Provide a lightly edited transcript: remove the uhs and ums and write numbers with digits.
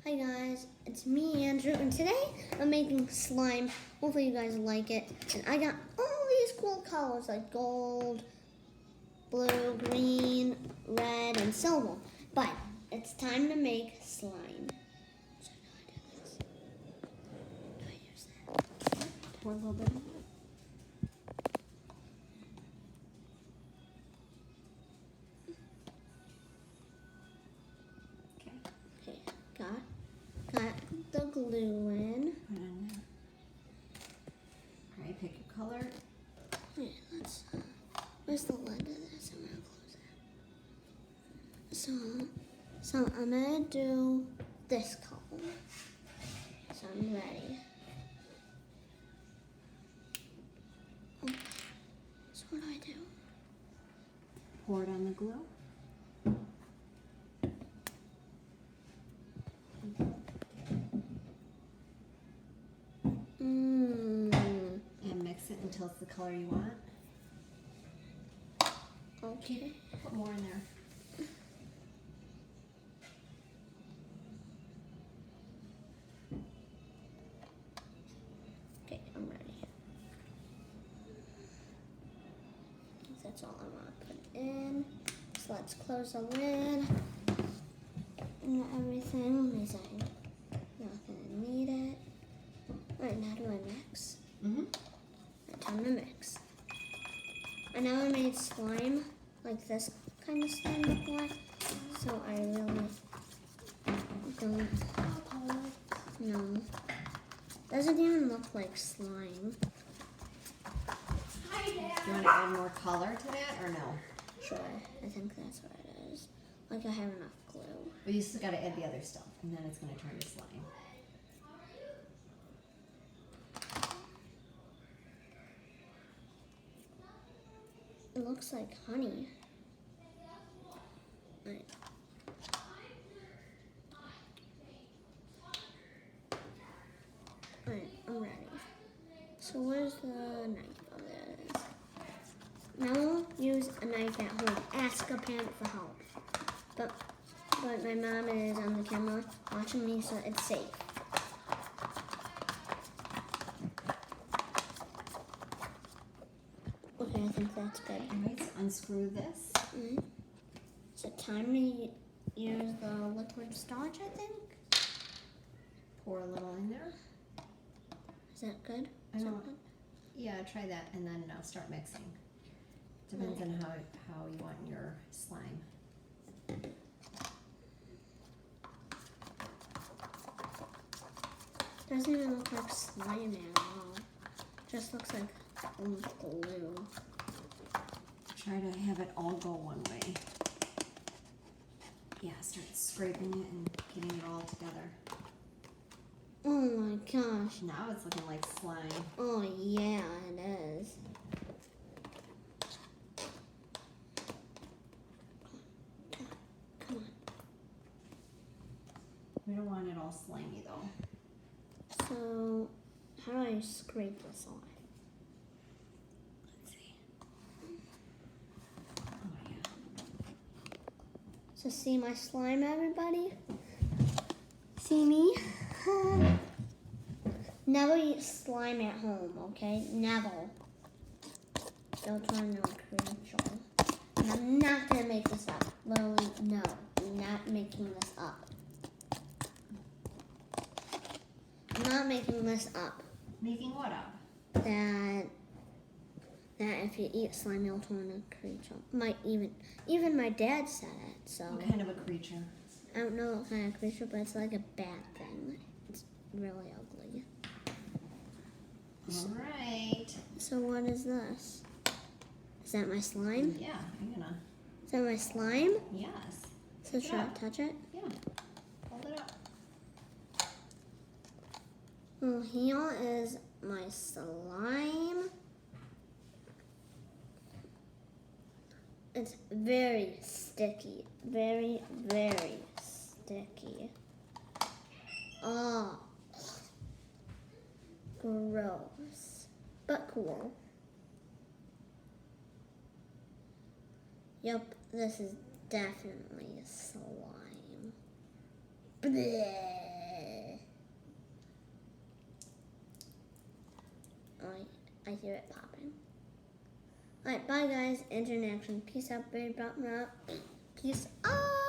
Hi guys, it's me Andrew, and today I'm making slime. Hopefully you guys like it. And I got all these cool colors like gold, blue, green, red, and silver. But it's time to make slime. So how do I do this? Do I use that? Pour a little bit. Okay. Okay, got the glue in. Put it on there. All right, pick your color. Wait, where's the lid of this? I'm gonna close it. So I'm gonna do this color. So I'm ready. Okay. So what do I do? Pour it on the glue. And mix it until it's the color you want. Okay. Put more in there. Okay, I'm ready. That's all I want to put in. So let's close the lid and everything because I'm not gonna need it. Alright, now do I mix? Time to mix. I never made slime like this kind of slime before, so I really don't know. Doesn't even look like slime. Do you want to add more color to that or no? Sure, I think that's what it is. Like I have enough glue. Well, you still got to add the other stuff, and then it's going to turn to slime. It looks like honey. Right. Alright, I'm ready. So where's the knife? Oh, there it is. Now use a knife at home. Ask a parent for help. But my mom is on the camera watching me, so it's safe. Okay, I think that's good. All right, so unscrew this. Is it time to use the liquid starch, I think? Pour a little in there. Is that good? I Is that don't- good? Yeah, try that, and then start mixing. Depends on how you want your slime. Doesn't even look like slime at all. Just looks like glue. Try to have it all go one way. Yeah, start scraping it and getting it all together. Oh my gosh. Now it's looking like slime. Oh yeah, it is. Come on. We don't want it all slimy though. So, how do I scrape this off? Let's see. Oh yeah. So see my slime, everybody? See me? Never eat slime at home, okay? Never. Don't try no crucial. And I'm not gonna make this up. Literally, no. I'm not making this up. I'm not making this up. Making what up? That if you eat slime, you'll turn a creature. Even my dad said it. So What kind of a creature? I don't know what kind of creature, but it's like a bad thing. It's really ugly. All right. So what is this? Is that my slime? Yeah, I'm gonna. Is that my slime? Yes. So should I touch it? Yeah. Hold it up. Well, here is my slime. It's very sticky. Very, very sticky. Oh. Gross. But cool. Yep, this is definitely slime. Bleh. hear it popping. Alright, bye guys. Interaction. Peace out, baby. Peace out.